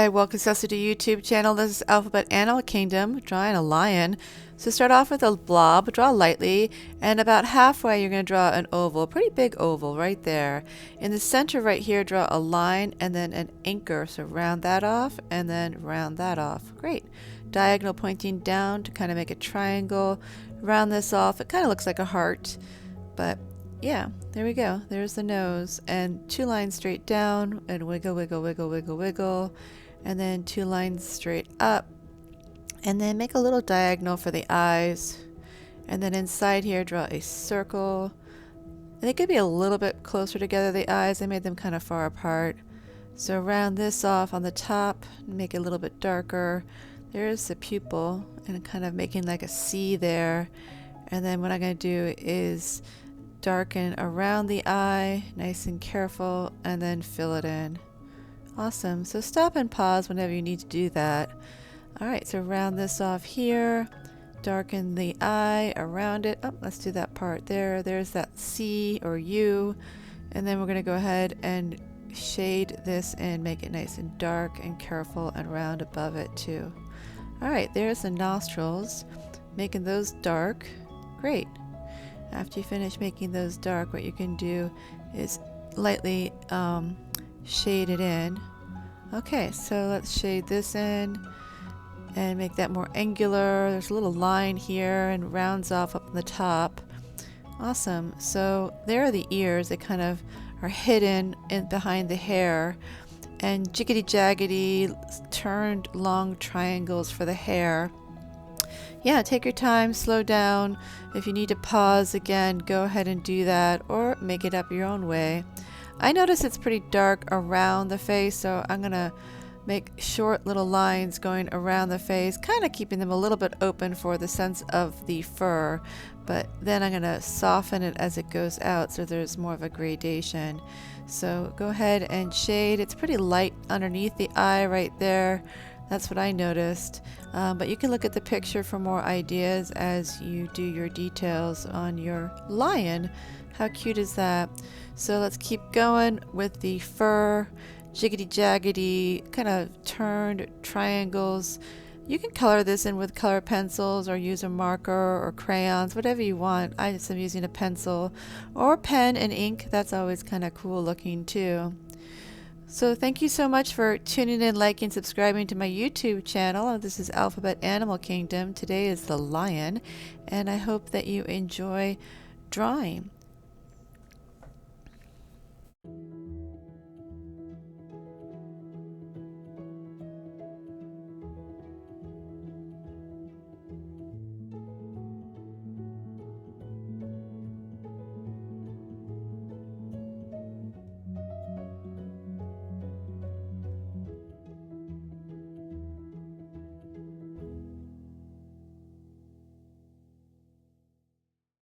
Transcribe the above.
Hi, welcome to the YouTube channel. This is Alphabet Animal Kingdom, drawing a lion. So start off with a blob, draw lightly, and about halfway you're going to draw an oval, a pretty big oval right there. In the center right here, draw a line and then an anchor. So round that off and then round that off. Great. Diagonal pointing down to kind of make a triangle. Round this off. It kind of looks like a heart, but yeah, there we go. There's the nose. And two lines straight down and wiggle, wiggle, wiggle, wiggle, wiggle. And then two lines straight up. And then make a little diagonal for the eyes. And then inside here, draw a circle. And they could be a little bit closer together, the eyes. I made them kind of far apart. So round this off on the top, make it a little bit darker. There's the pupil, and kind of making like a C there. And then what I'm going to do is darken around the eye, nice and careful, and then fill it in. Awesome. So stop and pause whenever you need to do that. Alright, so round this off here, darken the eye around it. Oh, let's do that part there. There's that C or U. And then we're going to go ahead and shade this and make it nice and dark and careful and round above it too. Alright, there's the nostrils, making those dark. Great. After you finish making those dark, what you can do is lightly shade it in. Okay, so let's shade this in and make that more angular. There's a little line here and rounds off up on the top. Awesome. So there are the ears. They kind of are hidden in behind the hair, and jiggity jaggedy turned long triangles for the hair. Yeah, take your time, slow down. If you need to pause again, go ahead and do that, or make it up your own way. I notice it's pretty dark around the face, so I'm going to make short little lines going around the face, kind of keeping them a little bit open for the sense of the fur, but then I'm going to soften it as it goes out so there's more of a gradation. So go ahead and shade. It's pretty light underneath the eye right there. That's what I noticed. But you can look at the picture for more ideas as you do your details on your lion. How cute is that? So let's keep going with the fur, jiggity jaggedy, kind of turned triangles. You can color this in with color pencils or use a marker or crayons, whatever you want. I just am using a pencil or pen and ink. That's always kind of cool looking too. So thank you so much for tuning in, liking, subscribing to my YouTube channel. This is Alphabet Animal Kingdom. Today is the lion, and I hope that you enjoy drawing.